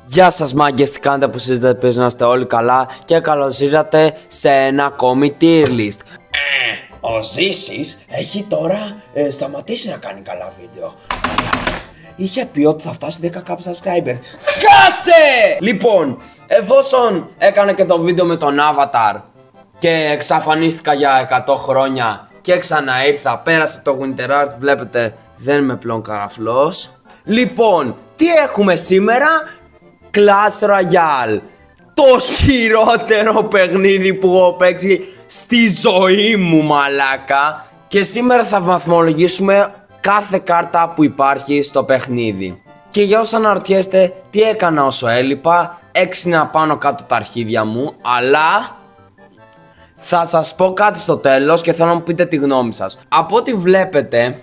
Γεια σας μάγκες, τι κάνετε, που συζητάτε, πες να είστε όλοι καλά και καλώς ήρθατε σε ένα ακόμη tier list. Ο Ζήσης έχει τώρα σταματήσει να κάνει καλά βίντεο. Είχε πει ότι θα φτάσει 10k subscriber. Σκάσε! Λοιπόν, εφόσον έκανε και το βίντεο με τον Avatar και εξαφανίστηκα για 100 χρόνια και ξαναήρθα, πέρασε το Winter Art, βλέπετε δεν είμαι πλέον καραφλός. Λοιπόν, τι έχουμε σήμερα? Clash Royale, το χειρότερο παιχνίδι που έχω παίξει στη ζωή μου, μαλάκα. Και σήμερα θα βαθμολογήσουμε κάθε κάρτα που υπάρχει στο παιχνίδι. Και για όσους αναρωτιέστε τι έκανα όσο έλειπα, έξινα πάνω κάτω τα αρχίδια μου, αλλά θα σας πω κάτι στο τέλος και θέλω να μου πείτε τη γνώμη σας. Από ό,τι βλέπετε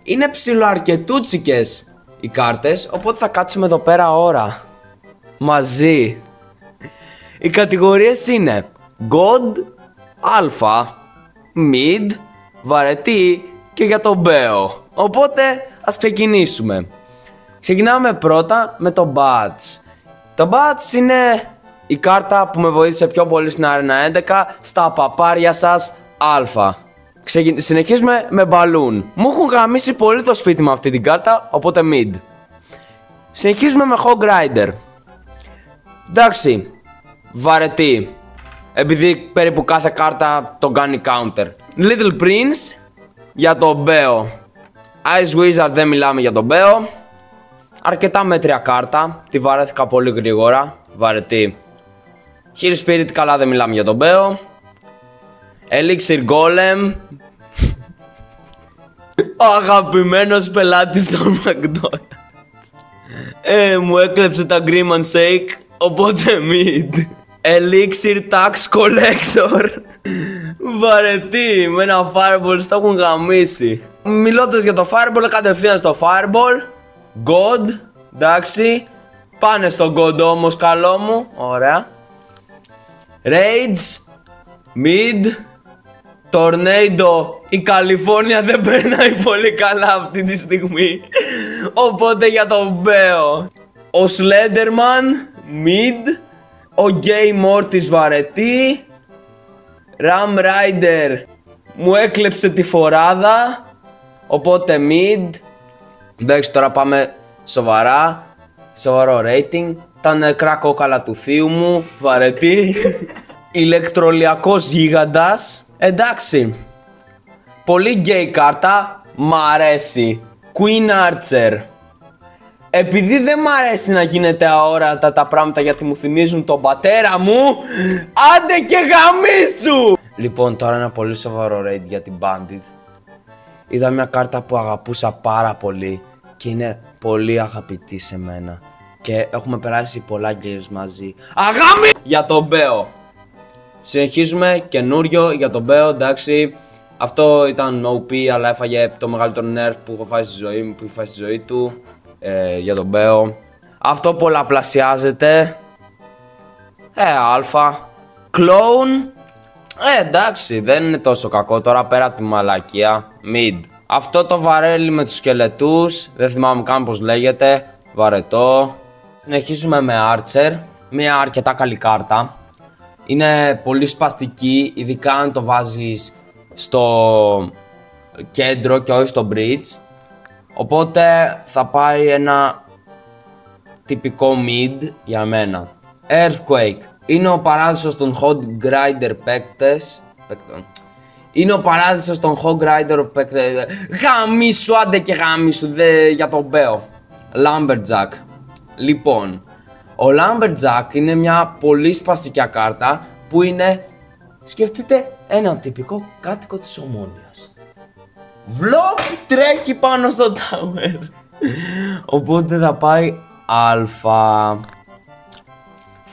είναι ψιλοαρκετούτσικες οι κάρτες, οπότε θα κάτσουμε εδώ πέρα ώρα μαζί. Οι κατηγορίες είναι God, Alpha, Mid, βαρετή και για τον Μπέο. Οπότε ας ξεκινήσουμε. Ξεκινάμε πρώτα με το Bats. Το Bats είναι η κάρτα που με βοήθησε πιο πολύ στην Arena 11 στα παπάρια σας Alpha. Συνεχίζουμε με Balloon. Μου έχουν γαμίσει πολύ το σπίτι με αυτή την κάρτα, οπότε Mid. Συνεχίζουμε με Hog Rider. Εντάξει, βαρετή, επειδή περίπου κάθε κάρτα τον κάνει counter. Little Prince για τον Μπέο. Ice Wizard δεν μιλάμε για τον Μπέο. Αρκετά μέτρια κάρτα, τη βαρέθηκα πολύ γρήγορα, βαρετή. Hill Spirit καλά, δεν μιλάμε για τον Μπέο. Elixir Golem, ο αγαπημένος πελάτης των McDonald's. Μου έκλεψε τα Grim and Shake, οπότε Mid. Elixir Tax Collector, βαρετή, με ένα Fireball στα έχουν γαμίσει. Μιλώντας για το Fireball, κατευθείαν στο Fireball. God, εντάξει. Πάνε στο God όμως, καλό μου, ωραία. Rage, Mid. Tornado, η Καλιφόρνια δεν περνάει πολύ καλά αυτή τη στιγμή, οπότε για τον Μπέο. Ο Slenderman, Mid. Ο Gay Mortis, βαρετή. Ram Rider μου έκλεψε τη φοράδα, οπότε Mid. Εντάξει, τώρα πάμε σοβαρά. Σοβαρό rating. Τα νεκρά κόκαλα του θείου μου, βαρετή. Ηλεκτρολιακός γίγαντας. Εντάξει, πολύ γκέι κάρτα, μ' αρέσει. Queen Archer. Επειδή δεν μ' αρέσει να γίνεται αόρατα τα πράγματα γιατί μου θυμίζουν τον πατέρα μου, άντε και γαμίσου! Λοιπόν, τώρα ένα πολύ σοβαρό raid για την Bandit. Είδα μια κάρτα που αγαπούσα πάρα πολύ και είναι πολύ αγαπητή σε μένα. Και έχουμε περάσει πολλά games μαζί. Αγάμι! Για τον Μπέο. Συνεχίζουμε, καινούριο για τον Μπέο, εντάξει. Αυτό ήταν OP, αλλά έφαγε το μεγαλύτερο nerf που έχω φάει στη ζωή μου, που έχει φάει στη ζωή του. Για τον Μπέο. Αυτό πολλαπλασιάζεται. Αλφα. Clone. Εντάξει, δεν είναι τόσο κακό τώρα πέρα από τη μαλακία. Mid. Αυτό το βαρέλι με τους σκελετούς, δεν θυμάμαι καν πως λέγεται. Βαρετό. Συνεχίζουμε με Archer. Μια αρκετά καλή κάρτα. Είναι πολύ σπαστική, ειδικά αν το βάζεις στο κέντρο και όχι στο bridge. Οπότε θα πάει ένα τυπικό mid για μένα. Earthquake. Είναι ο παράδεισος των Hog Rider παίκτες. Είναι ο παράδεισος των Hog Rider παίκτες. Γαμίσου, άντε και γαμίσου, για τον Μπέο. Lumberjack. Λοιπόν, ο Lumberjack είναι μια πολύ σπαστικιά κάρτα που είναι, σκεφτείτε, ένα τυπικό κάτοικο της Ομόνοιας. Βλόπ τρέχει πάνω στο tower. Οπότε θα πάει αλφα.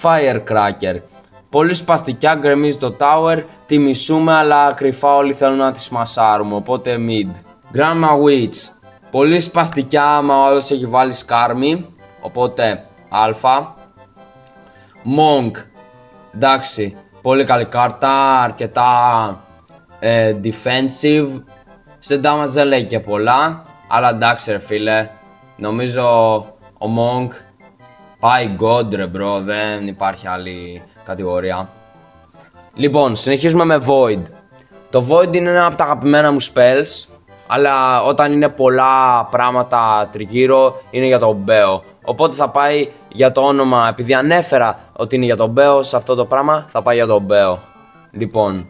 Firecracker. Πολύ σπαστικιά, γκρεμίζει το tower. Τη μισούμε, αλλά κρυφά όλοι θέλουν να τη σμασάρουμε, οπότε mid. Grandma Witch. Πολύ σπαστικιά, άμα ο άλλος έχει βάλει σκάρμι, οπότε αλφα. Monk. Εντάξει, πολύ καλή κάρτα, αρκετά defensive. Σε damage δεν λέει και πολλά, αλλά εντάξει ρε φίλε. Νομίζω ο Monk Πάει God ρε bro, δεν υπάρχει άλλη κατηγορία. Λοιπόν, συνεχίζουμε με Void. Το Void είναι ένα από τα αγαπημένα μου spells, αλλά όταν είναι πολλά πράγματα τριγύρω είναι για τον Beo. Οπότε θα πάει για το όνομα, επειδή ανέφερα ότι είναι για τον Beo, σε αυτό το πράγμα θα πάει για τον Beo. Λοιπόν,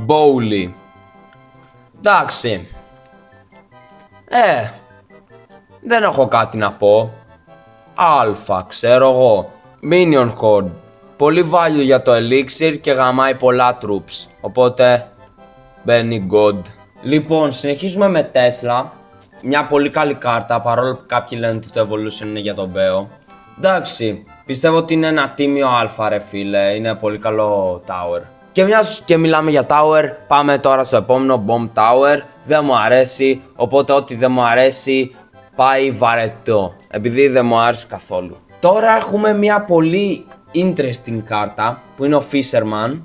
Bowly. Εντάξει. Δεν έχω κάτι να πω. Alpha, ξέρω εγώ. Minion Horde. Πολύ value για το Elixir και γαμάει πολλά troops. Οπότε μπαίνει God. Λοιπόν, συνεχίζουμε με Tesla. Μια πολύ καλή κάρτα, παρόλο που κάποιοι λένε ότι το Evolution είναι για τον Beo. Εντάξει, πιστεύω ότι είναι ένα τίμιο αλφα ρε φίλε, είναι πολύ καλό tower. Και μιας και μιλάμε για tower, πάμε τώρα στο επόμενο Bomb Tower. Δεν μου αρέσει, οπότε ό,τι δεν μου αρέσει πάει βαρετό, επειδή δεν μου άρεσε καθόλου. Τώρα έχουμε μια πολύ interesting κάρτα που είναι ο Fisherman.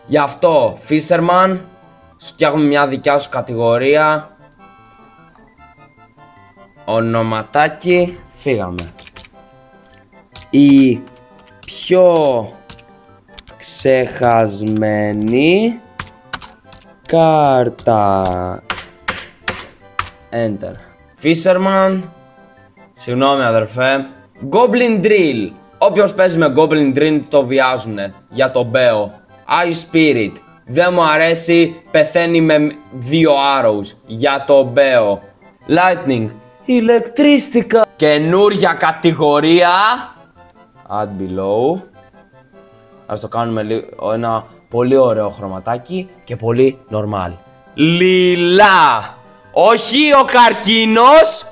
Γι' αυτό Fisherman, φτιάχνουμε μια δικιά σου κατηγορία. Ονοματάκι, φύγαμε. Η πιο ξεχασμένη κάρτα. Enter. Fisherman. Συγγνώμη αδερφέ. Goblin Drill. Όποιος παίζει με Goblin Drill το βιάζουνε για τον Beo. Ice Spirit. Δεν μου αρέσει, πεθαίνει με 2 arrows για τον Beo. Lightning. Ηλεκτρίστικα. Καινούρια κατηγορία. Add below. Ας το κάνουμε ένα πολύ ωραίο χρωματάκι και πολύ normal. Λιλά. Όχι ο καρκίνος,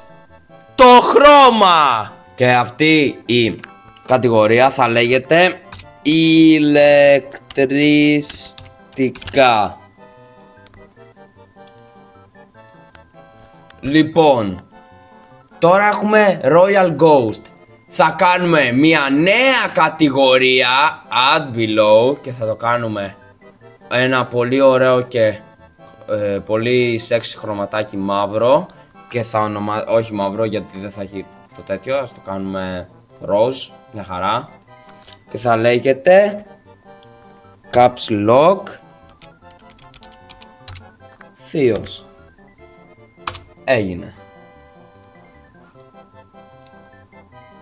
το χρώμα. Και αυτή η κατηγορία θα λέγεται ηλεκτριστικά. Λοιπόν, τώρα έχουμε Royal Ghost. Θα κάνουμε μια νέα κατηγορία, add below, και θα το κάνουμε ένα πολύ ωραίο και πολύ sexy χρωματάκι μαύρο. Και θα όχι μαύρο γιατί δεν θα έχει το τέτοιο, ας το κάνουμε ροζ, μια χαρά. Και θα λέγεται Caps Lock Θείος. Έγινε.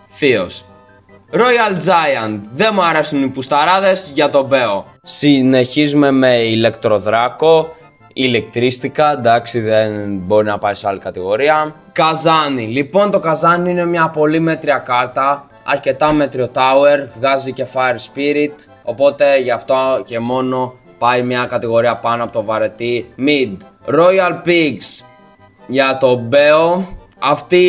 Θείος. Royal Giant. Δεν μου αρέσουν οι πουσταράδες για τον Beo. Συνεχίζουμε με ηλεκτροδράκο. Ηλεκτρίστικα. Εντάξει, δεν μπορεί να πάει σε άλλη κατηγορία. Καζάνι. Λοιπόν, το Καζάνι είναι μια πολύ μέτρια κάρτα. Αρκετά μέτριο tower. Βγάζει και Fire Spirit. Οπότε γι' αυτό και μόνο πάει μια κατηγορία πάνω από το βαρετή mid. Royal Pigs. Για τον Beo. Αυτή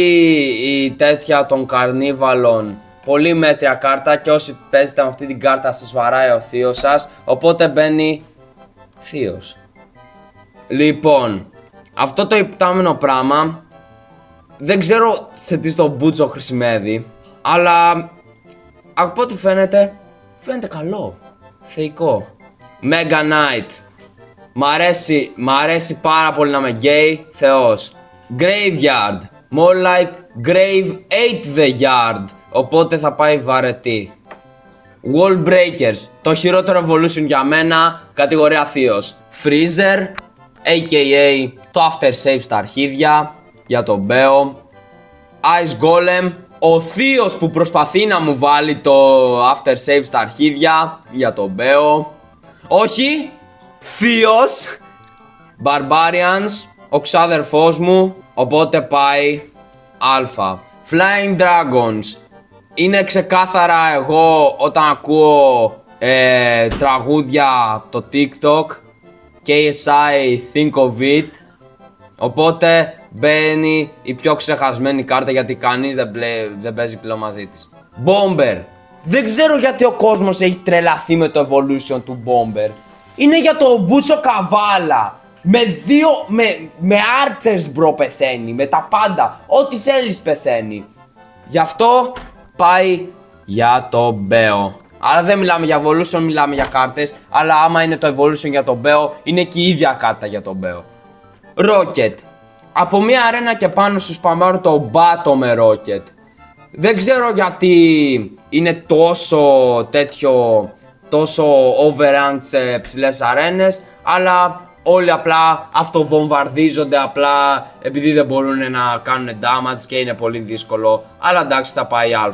η τέτοια των καρνίβαλων, πολύ μέτρια κάρτα, και όσοι παίζετε με αυτή την κάρτα σας βαράει ο θείος σας, οπότε μπαίνει θείος. Λοιπόν, αυτό το υπτάμενο πράγμα δεν ξέρω σε τι στο μπούτσο χρησιμεύει, αλλά από ό,τι φαίνεται καλό, θεϊκό. Mega Knight. Μ' αρέσει πάρα πολύ να είμαι γκέι, θεός. Graveyard. More like Grave ate the yard. Οπότε θα πάει βαρετή. Wall Breakers. Το χειρότερο evolution για μένα. Κατηγορία θείος. Freezer. AKA το After Save στα αρχίδια. Για τον Beo. Ice Golem. Ο θείος που προσπαθεί να μου βάλει το After Save στα αρχίδια. Για τον Beo. Όχι. Θείος. Barbarians. Ο ξάδερφός μου. Οπότε πάει αλφα. Flying Dragons. Είναι ξεκάθαρα εγώ όταν ακούω τραγούδια από το TikTok. KSI Think of It. Οπότε μπαίνει η πιο ξεχασμένη κάρτα, γιατί κανείς δεν παίζει πλέον μαζί της. Bomber. Δεν ξέρω γιατί ο κόσμος έχει τρελαθεί με το evolution του Bomber. Είναι για το μπούτσο καβάλα. Με archers bro πεθαίνει, με τα πάντα, ό,τι θέλεις πεθαίνει. Γι' αυτό πάει για το Beo. Αλλά δεν μιλάμε για evolution, μιλάμε για κάρτες. Αλλά άμα είναι το evolution για το Beo, είναι και η ίδια κάρτα για το Beo. Rocket. Από μια αρένα και πάνω σου σπαμάρω το μπάτο με Rocket. Δεν ξέρω γιατί είναι τόσο overranked σε ψηλές αρένες, αλλά όλοι απλά αυτοβομβαρδίζονται απλά επειδή δεν μπορούν να κάνουν damage και είναι πολύ δύσκολο. Αλλά εντάξει, θα πάει α.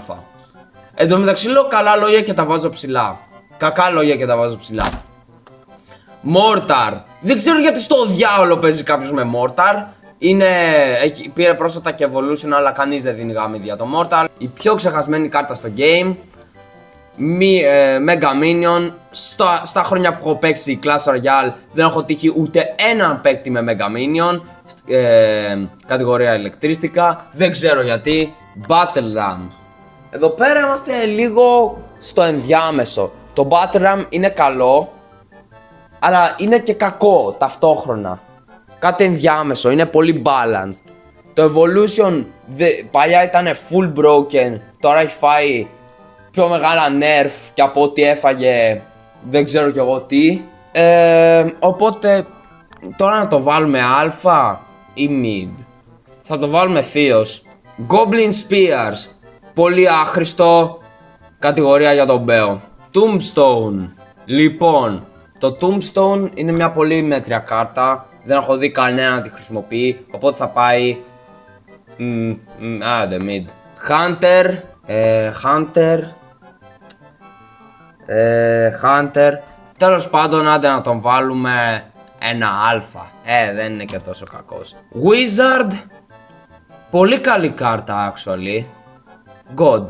Εν τω μεταξύ λέω καλά λόγια και τα βάζω ψηλά. Κακά λόγια και τα βάζω ψηλά. Mortar. Δεν ξέρω γιατί στο διάολο παίζει κάποιος με Mortar. Πήρε πρόσφατα και evolution, αλλά κανείς δεν δίνει γάμιδι για το Mortar. Η πιο ξεχασμένη κάρτα στο game. Mega Minion. Στα χρόνια που έχω παίξει Clash Royale δεν έχω τύχει ούτε έναν παίκτη με Mega Minion. Κατηγορία ηλεκτρίστικα. Δεν ξέρω γιατί. Battle Ram. Εδώ πέρα είμαστε λίγο στο ενδιάμεσο. Το Battle Ram είναι καλό, αλλά είναι και κακό ταυτόχρονα. Κάτι ενδιάμεσο, είναι πολύ balanced. Το Evolution παλιά ήταν full broken, τώρα έχει φάει πιο μεγάλα nerf και από ό,τι έφαγε δεν ξέρω κι εγώ τι. Οπότε τώρα να το βάλουμε α ή mid. Θα το βάλουμε θείος. Goblin Spears. Πολύ άχρηστο. Κατηγορία για τον Μπέο. Tombstone. Λοιπόν, το Tombstone είναι μια πολύ μέτρια κάρτα. Δεν έχω δει κανένα να τη χρησιμοποιεί. Οπότε θα πάει άντε mid. Hunter. Τέλος πάντων, άντε να τον βάλουμε ένα α. Δεν είναι και τόσο κακός. Wizard. Πολύ καλή κάρτα actually. God.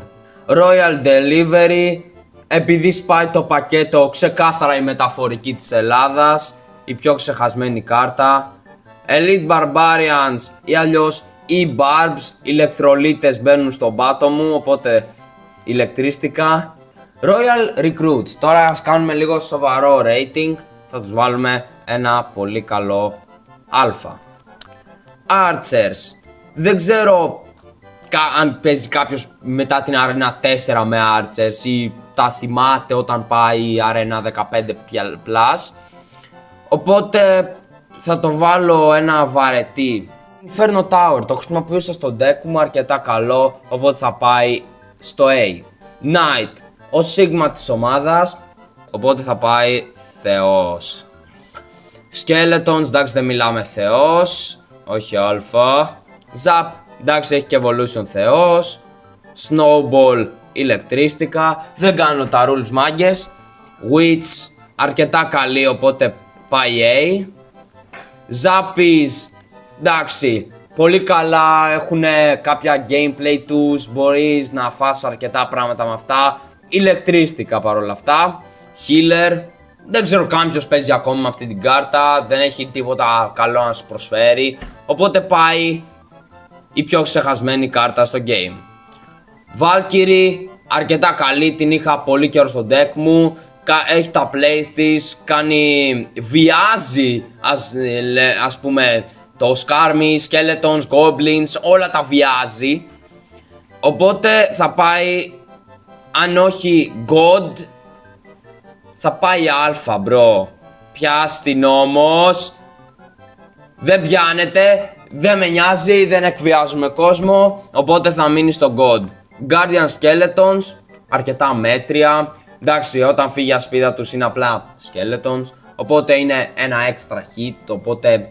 Royal Delivery. Επειδή σπάει το πακέτο, ξεκάθαρα η μεταφορική της Ελλάδας. Η πιο ξεχασμένη κάρτα. Elite Barbarians ή αλλιώς E-Barbs. Ηλεκτρολίτες μπαίνουν στον πάτο μου, οπότε ηλεκτρίστικα. Royal Recruits. Τώρα ας κάνουμε λίγο σοβαρό rating. Θα τους βάλουμε ένα πολύ καλό α. Archers. Δεν ξέρω αν παίζει κάποιος μετά την αρένα 4 με Archers ή τα θυμάται όταν πάει η αρένα 15+. Οπότε θα το βάλω ένα βαρετή. Inferno Tower. Το χρησιμοποιούσα στο deck μου, αρκετά καλό, οπότε θα πάει στο A. Knight. Ο Sigma της ομάδας, οπότε θα πάει θεός. Skeletons, εντάξει δεν μιλάμε θεός, όχι α. Zap, εντάξει έχει και evolution θεός. Snowball, ηλεκτρίστικα, δεν κάνω τα rules μάγκες. Witch, αρκετά καλή, οπότε πάει A. Zappies, εντάξει, πολύ καλά, έχουν κάποια gameplay τους, μπορείς να φας αρκετά πράγματα με αυτά. Ηλεκτρίστικα παρόλα αυτά. Healer, δεν ξέρω καν ποιος παίζει ακόμα με αυτή την κάρτα, δεν έχει τίποτα καλό να σου προσφέρει, οπότε πάει η πιο ξεχασμένη κάρτα στο game. Valkyrie, αρκετά καλή, την είχα πολύ καιρό στο deck μου, έχει τα plays της, βιάζει ας πούμε το Skirmish, Skeletons, Goblins, όλα τα βιάζει, οπότε θα πάει, αν όχι God, θα πάει α μπρο. Πιάσ' την όμως. Δεν πιάνεται, δεν με νοιάζει, δεν εκβιάζουμε κόσμο, οπότε θα μείνει στο God. Guardian Skeletons, αρκετά μέτρια. Εντάξει, όταν φύγει η ασπίδα τους είναι απλά Skeletons, οπότε είναι ένα extra hit, οπότε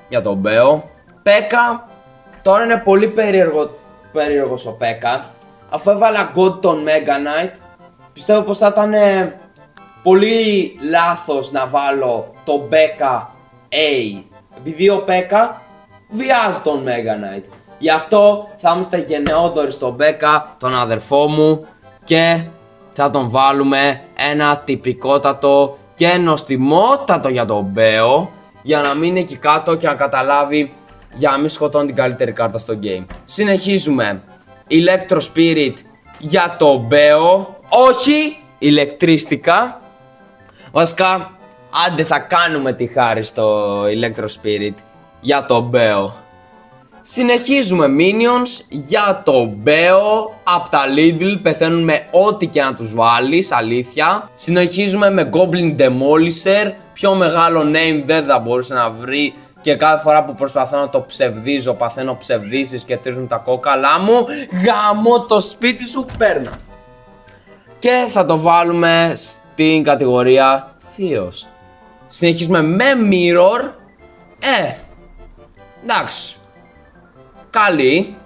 για τον Μπέο. Πέκα, τώρα είναι πολύ περίεργος ο Πέκα. Αφού έβαλα God τον Mega Knight, πιστεύω πως θα ήταν πολύ λάθος να βάλω το Becca A, επειδή ο Becca βιάζει τον Mega Knight. Γι' αυτό θα είμαστε γενναιόδοροι στον Becca, τον αδερφό μου, και θα τον βάλουμε ένα τυπικότατο και νοστιμότατο για τον Μπέο, για να μείνει εκεί κάτω και να καταλάβει, για να μην σκοτώνει την καλύτερη κάρτα στο game. Συνεχίζουμε. Electro Spirit για το Μπέο, όχι ηλεκτρίστικα. Βασικά, άντε θα κάνουμε τη χάρη στο Electro Spirit για το Μπέο. Συνεχίζουμε Minions για το Μπέο. Απ' τα Lidl πεθαίνουν με ό,τι και να τους βάλεις, αλήθεια. Συνεχίζουμε με Goblin Demolisher. Πιο μεγάλο name δεν θα μπορούσε να βρει Και κάθε φορά που προσπαθώ να το ψευδίζω, παθαίνω ψευδίσεις και τρίζουν τα κόκαλά μου. Γαμώ το σπίτι σου, παίρνα. Και θα το βάλουμε στην κατηγορία θείος. Συνεχίζουμε με mirror. Εντάξει. Καλή.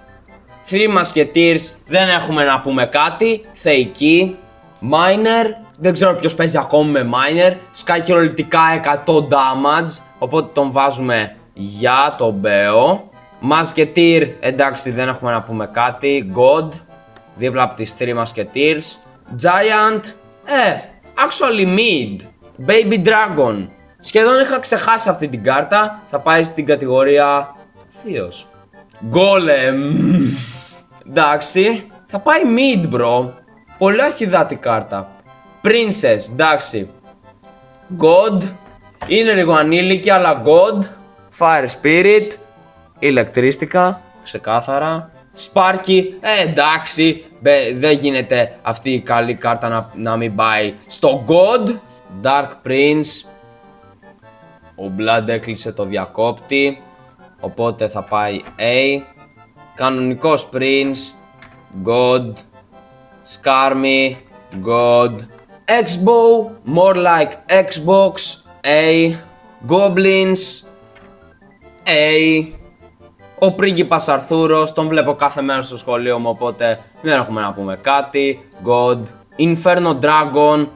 Three Musketeers, δεν έχουμε να πούμε κάτι. Θεϊκή. Miner, δεν ξέρω ποιος παίζει ακόμη με Miner. Σκάει κυριολεκτικά 100 damage, οπότε τον βάζουμε για τον Μπέο. Musketeer, εντάξει δεν έχουμε να πούμε κάτι. God, δίπλα από τις Three Musketeers. Giant, actually mid. Baby Dragon, σχεδόν είχα ξεχάσει αυτή την κάρτα. Θα πάει στην κατηγορία θείος. Golem, εντάξει, θα πάει mid bro. Πολύ αρχιδάτη κάρτα. Princess, εντάξει. God, είναι λίγο ανήλικη αλλά God. Fire Spirit, ηλεκτρίστικα, ξεκάθαρα. Sparky, εντάξει, δεν γίνεται αυτή η καλή κάρτα να μην πάει στο God. Dark Prince, ο Blood έκλεισε το διακόπτη, οπότε θα πάει A. Κανονικός Prince, God. Skarmy, God. X-Bow, more like Xbox, A. Goblins, A. Ο πρίγκιπας Αρθούρος, τον βλέπω κάθε μέρα στο σχολείο μου, οπότε δεν έχουμε να πούμε κάτι. God. Inferno Dragon,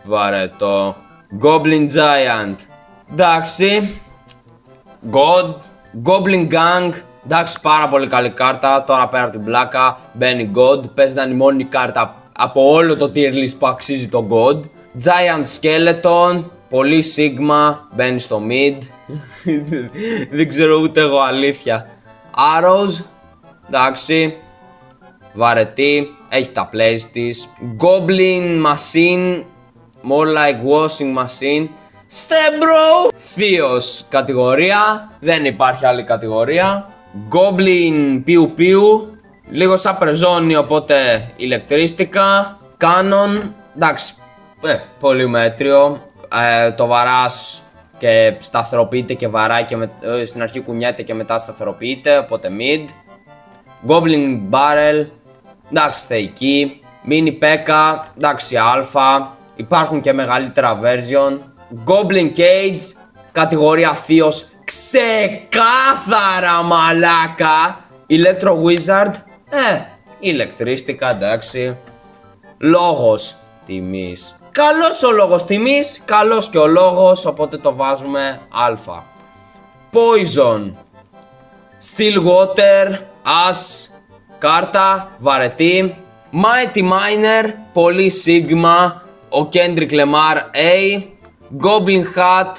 βαρετό. Goblin Giant, εντάξει. God. Goblin Gang, εντάξει, πάρα πολύ καλή κάρτα. Τώρα πέρα από την πλάκα μπαίνει God. Παίζει να είναι η μόνη κάρτα από όλο το tier list που αξίζει το God. Giant Skeleton, πολύ Sigma, μπαίνει στο mid. Δεν ξέρω ούτε εγώ αλήθεια. Arrows, εντάξει, βαρετή, έχει τα plays της. Goblin Machine, more like washing machine. Stebro, θείος κατηγορία, δεν υπάρχει άλλη κατηγορία. Goblin Piu Piu, λίγο σαν πρεζόνι οπότε ηλεκτρίστικα. Canon, εντάξει, πολύ μέτριο. Το βαράς και σταθεροποιείται και βαράει και στην αρχή κουνιέται και μετά σταθεροποιείται, οπότε mid. Goblin Barrel, εντάξει θεϊκή. Mini P.E.K.K.A, εντάξει αλφα. Υπάρχουν και μεγαλύτερα version. Goblin Cage, κατηγορία θείος, ξεκάθαρα μαλάκα. Electro Wizard, ηλεκτρίστικα, εντάξει. Λόγος τιμής, καλός ο λόγος τιμής, καλός και ο λόγος, οπότε το βάζουμε αλφα. Poison, Still Water, As, κάρτα, βαρετή. Mighty Miner, πολύ Sigma. Ο Kendrick Lamar, A. Goblin Hat,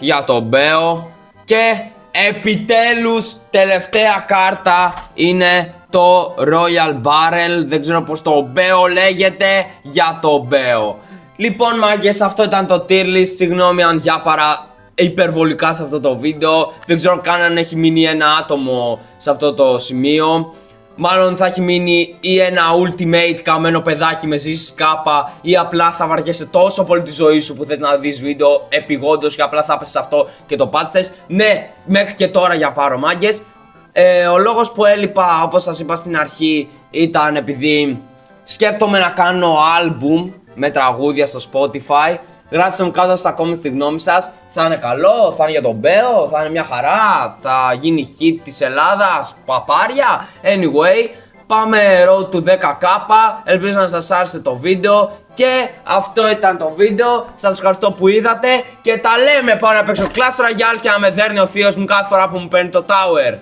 για τον Μπέο. Και επιτέλους τελευταία κάρτα είναι το Royal Barrel. Δεν ξέρω πως το Μπέο λέγεται, για το Μπέο. Λοιπόν μάγκες, αυτό ήταν το tier list. Συγγνώμη αν διάπαρα υπερβολικά σε αυτό το βίντεο. Δεν ξέρω καν αν έχει μείνει ένα άτομο σε αυτό το σημείο. Μάλλον θα έχει μείνει ή ένα ultimate καμένο παιδάκι με ζήσεις κάπα, ή απλά θα βαριέσαι τόσο πολύ τη ζωή σου που θες να δεις βίντεο επειγόντως και απλά θα πες αυτό και το πάτησες. Ναι, μέχρι και τώρα για πάρω μάγκες. Ο λόγος που έλειπα, όπως σας είπα στην αρχή, ήταν επειδή σκέφτομαι να κάνω album με τραγούδια στο Spotify. Γράψτε μου κάτω στα comments τη γνώμη σας. Θα είναι καλό, θα είναι για τον Μπέο, θα είναι μια χαρά, θα γίνει hit της Ελλάδας, παπάρια. Anyway, πάμε road to 10k. Ελπίζω να σας άρεσε το βίντεο. Και αυτό ήταν το βίντεο. Σας ευχαριστώ που είδατε. Και τα λέμε, πάω να παίξω Clash Royale και να με δέρνει ο θείος μου κάθε φορά που μου παίρνει το tower.